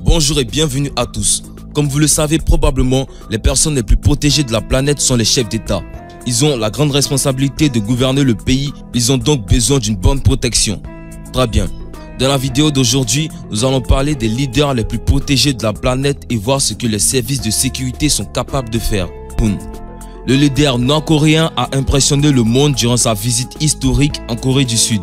Bonjour et bienvenue à tous. Comme vous le savez probablement, les personnes les plus protégées de la planète sont les chefs d'État. Ils ont la grande responsabilité de gouverner le pays, ils ont donc besoin d'une bonne protection. Très bien. Dans la vidéo d'aujourd'hui, nous allons parler des leaders les plus protégés de la planète et voir ce que les services de sécurité sont capables de faire. Poon. Le leader nord-coréen a impressionné le monde durant sa visite historique en Corée du Sud.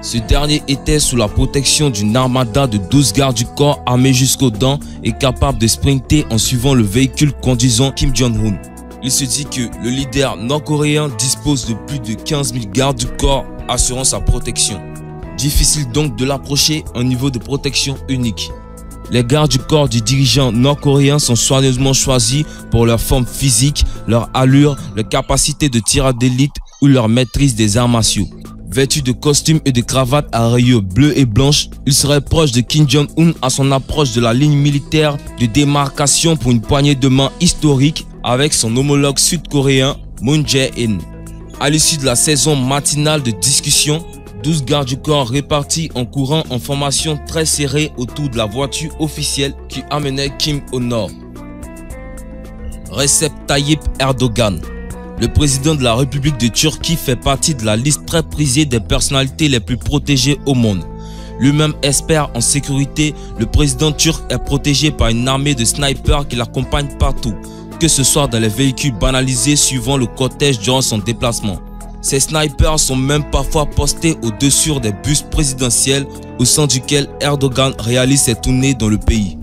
Ce dernier était sous la protection d'une armada de 12 gardes du corps armés jusqu'aux dents et capables de sprinter en suivant le véhicule conduisant Kim Jong-un. Il se dit que le leader nord-coréen dispose de plus de 15 000 gardes du corps assurant sa protection. Difficile donc de l'approcher à un niveau de protection unique. Les gardes du corps du dirigeant nord-coréen sont soigneusement choisis pour leur forme physique, leur allure, leur capacité de tir d'élite ou leur maîtrise des arts martiaux. Vêtus de costumes et de cravates à rayures bleues et blanches, il serait proche de Kim Jong-un à son approche de la ligne militaire de démarcation pour une poignée de main historique avec son homologue sud-coréen Moon Jae-in. À l'issue de la saison matinale de discussion, 12 gardes du corps répartis en courant en formation très serrée autour de la voiture officielle qui amenait Kim au nord. Recep Tayyip Erdogan. Le président de la République de Turquie fait partie de la liste très prisée des personnalités les plus protégées au monde. Lui-même expert en sécurité, le président turc est protégé par une armée de snipers qui l'accompagnent partout, que ce soit dans les véhicules banalisés suivant le cortège durant son déplacement. Ces snipers sont même parfois postés au-dessus des bus présidentiels au sein duquel Erdogan réalise ses tournées dans le pays.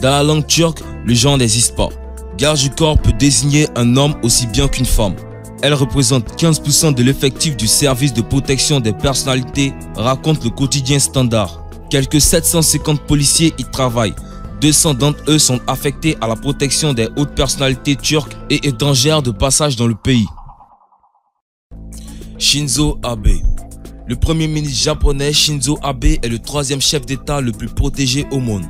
Dans la langue turque, le genre n'existe pas. Garde du corps peut désigner un homme aussi bien qu'une femme. Elle représente 15% de l'effectif du service de protection des personnalités, raconte le quotidien Standard. Quelques 750 policiers y travaillent. 200 d'entre eux sont affectés à la protection des hautes personnalités turques et étrangères de passage dans le pays. Shinzo Abe. Le premier ministre japonais Shinzo Abe est le troisième chef d'État le plus protégé au monde.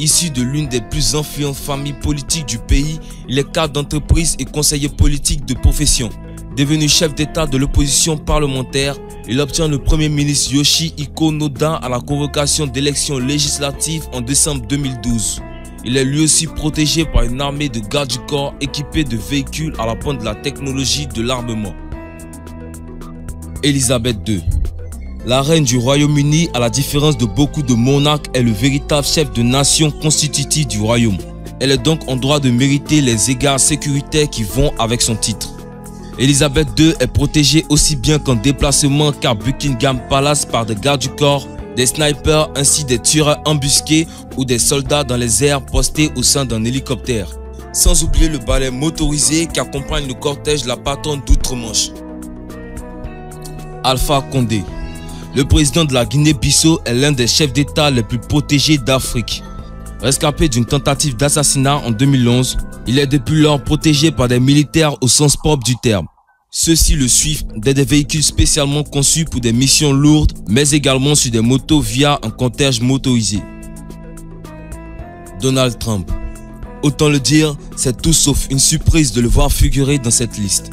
Issu de l'une des plus influentes familles politiques du pays, il est cadre d'entreprise et conseiller politique de profession. Devenu chef d'État de l'opposition parlementaire, il obtient le premier ministre Yoshihiko Noda à la convocation d'élections législatives en décembre 2012. Il est lui aussi protégé par une armée de gardes du corps équipés de véhicules à la pointe de la technologie de l'armement. Elisabeth II. La reine du Royaume-Uni, à la différence de beaucoup de monarques, est le véritable chef de nation constitutif du royaume. Elle est donc en droit de mériter les égards sécuritaires qui vont avec son titre. Elisabeth II est protégée aussi bien qu'en déplacement qu'à Buckingham Palace par des gardes du corps, des snipers ainsi des tueurs embusqués ou des soldats dans les airs postés au sein d'un hélicoptère. Sans oublier le balai motorisé qui accompagne le cortège de la patronne d'outre-Manche. Alpha Condé. Le président de la Guinée-Bissau est l'un des chefs d'État les plus protégés d'Afrique. Rescapé d'une tentative d'assassinat en 2011, il est depuis lors protégé par des militaires au sens propre du terme. Ceux-ci le suivent dans des véhicules spécialement conçus pour des missions lourdes, mais également sur des motos via un cortège motorisé. Donald Trump. Autant le dire, c'est tout sauf une surprise de le voir figurer dans cette liste.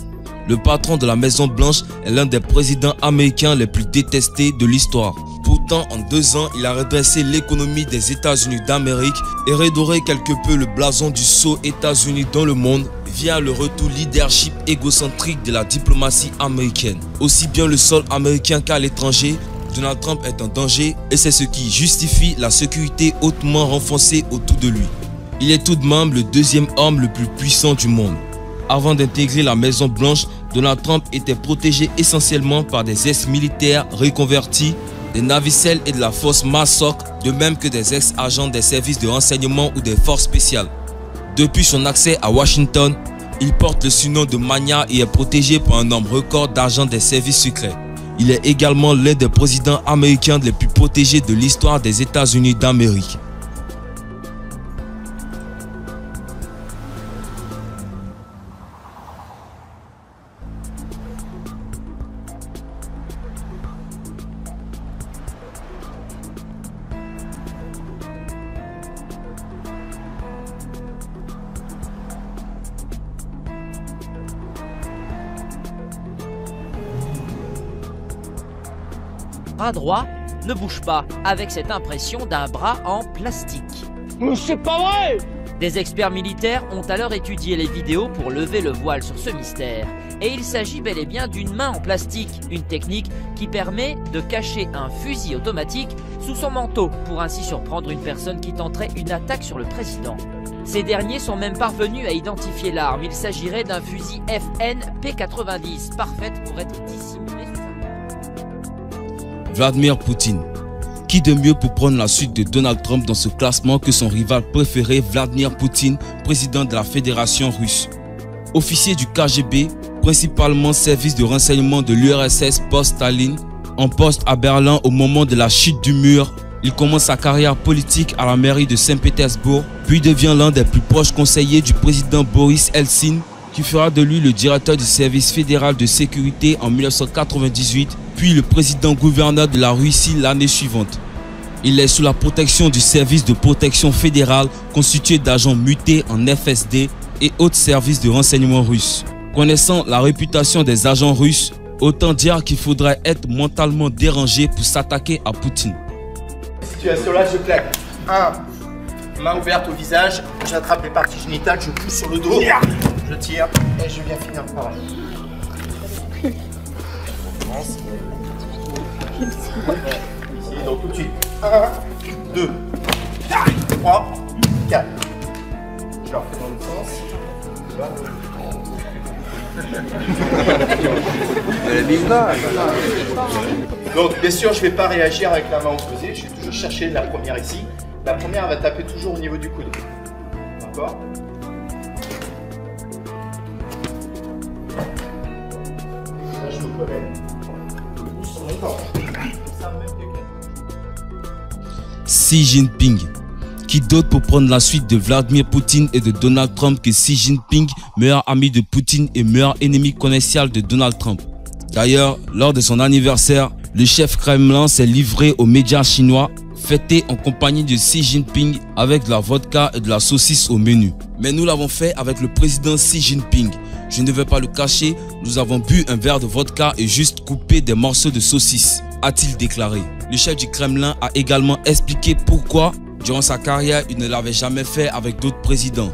Le patron de la Maison Blanche est l'un des présidents américains les plus détestés de l'histoire. Pourtant, en 2 ans, il a redressé l'économie des États-Unis d'Amérique et redoré quelque peu le blason du sceau États-Unis dans le monde via le retour leadership égocentrique de la diplomatie américaine. Aussi bien le sol américain qu'à l'étranger, Donald Trump est un danger et c'est ce qui justifie la sécurité hautement renforcée autour de lui. Il est tout de même le deuxième homme le plus puissant du monde. Avant d'intégrer la Maison Blanche, Donald Trump était protégé essentiellement par des ex-militaires reconvertis, des navicelles et de la force MASOC, de même que des ex-agents des services de renseignement ou des forces spéciales. Depuis son accès à Washington, il porte le surnom de Mania et est protégé par un nombre record d'agents des services secrets. Il est également l'un des présidents américains les plus protégés de l'histoire des États-Unis d'Amérique. Bras droit, ne bouge pas avec cette impression d'un bras en plastique. Mais c'est pas vrai! Des experts militaires ont alors étudié les vidéos pour lever le voile sur ce mystère. Et il s'agit bel et bien d'une main en plastique, une technique qui permet de cacher un fusil automatique sous son manteau pour ainsi surprendre une personne qui tenterait une attaque sur le président. Ces derniers sont même parvenus à identifier l'arme. Il s'agirait d'un fusil FN P90, parfaite pour être dissimulée sous un... Vladimir Poutine. Qui de mieux pour prendre la suite de Donald Trump dans ce classement que son rival préféré Vladimir Poutine, président de la Fédération russe. Officier du KGB, principalement service de renseignement de l'URSS post-Staline, en poste à Berlin au moment de la chute du mur, il commence sa carrière politique à la mairie de Saint-Pétersbourg, puis devient l'un des plus proches conseillers du président Boris Eltsine, qui fera de lui le directeur du service fédéral de sécurité en 1998, puis le président-gouverneur de la Russie l'année suivante. Il est sous la protection du service de protection fédérale constitué d'agents mutés en FSD et autres services de renseignement russes. Connaissant la réputation des agents russes, autant dire qu'il faudrait être mentalement dérangé pour s'attaquer à Poutine. Situation là, je claque. 1. Main ouverte au visage, j'attrape les parties génitales, je pousse sur le dos, je tire et je viens finir pareil. On commence. Ici, donc tout de suite. 1, 2, 3, 4. Je leur fais dans l'autre sens. Donc bien sûr je ne vais pas réagir avec la main opposée, je vais toujours chercher la première ici. La première va taper toujours au niveau du coude. D'accord? Là je me collègue. Je bouge sur mon corps. Xi Jinping. Qui d'autre pour prendre la suite de Vladimir Poutine et de Donald Trump que Xi Jinping, meilleur ami de Poutine et meilleur ennemi commercial de Donald Trump. D'ailleurs, lors de son anniversaire, le chef Kremlin s'est livré aux médias chinois, fêté en compagnie de Xi Jinping avec de la vodka et de la saucisse au menu. Mais nous l'avons fait avec le président Xi Jinping. Je ne vais pas le cacher, nous avons bu un verre de vodka et juste coupé des morceaux de saucisse, a-t-il déclaré. Le chef du Kremlin a également expliqué pourquoi, durant sa carrière, il ne l'avait jamais fait avec d'autres présidents.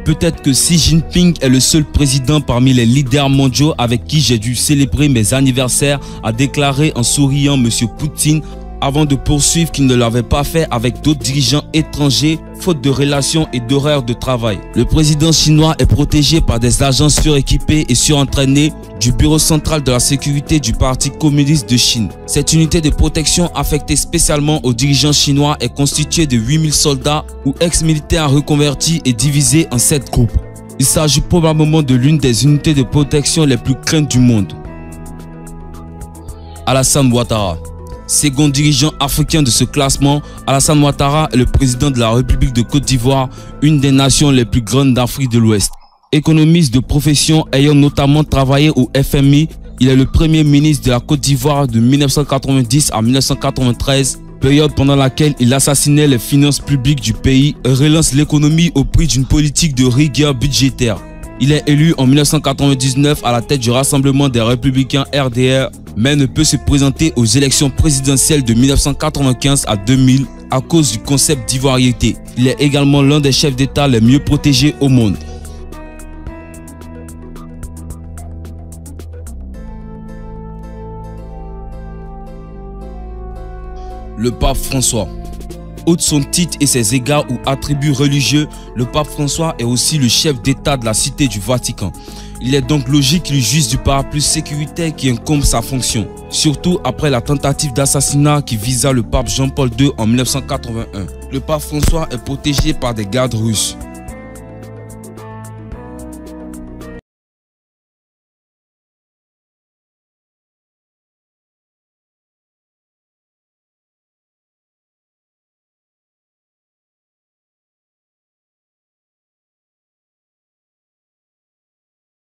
Peut-être que Xi Jinping est le seul président parmi les leaders mondiaux avec qui j'ai dû célébrer mes anniversaires, a déclaré en souriant M. Poutine avant de poursuivre qu'il ne l'avait pas fait avec d'autres dirigeants étrangers, faute de relations et d'horaires de travail. Le président chinois est protégé par des agents suréquipés et surentraînés du Bureau central de la sécurité du Parti communiste de Chine. Cette unité de protection affectée spécialement aux dirigeants chinois est constituée de 8000 soldats ou ex-militaires reconvertis et divisés en 7 groupes. Il s'agit probablement de l'une des unités de protection les plus craintes du monde. Alassane Ouattara. Second dirigeant africain de ce classement, Alassane Ouattara est le président de la République de Côte d'Ivoire, une des nations les plus grandes d'Afrique de l'Ouest. Économiste de profession ayant notamment travaillé au FMI, il est le premier ministre de la Côte d'Ivoire de 1990 à 1993, période pendant laquelle il assassinait les finances publiques du pays et relance l'économie au prix d'une politique de rigueur budgétaire. Il est élu en 1999 à la tête du Rassemblement des Républicains RDR, mais ne peut se présenter aux élections présidentielles de 1995 à 2000 à cause du concept d'ivoiriété. Il est également l'un des chefs d'État les mieux protégés au monde. Le pape François. Outre son titre et ses égards ou attributs religieux, le pape François est aussi le chef d'État de la Cité du Vatican. Il est donc logique qu'il jouisse du parapluie sécuritaire qui incombe sa fonction, surtout après la tentative d'assassinat qui visa le pape Jean-Paul II en 1981. Le pape François est protégé par des gardes russes.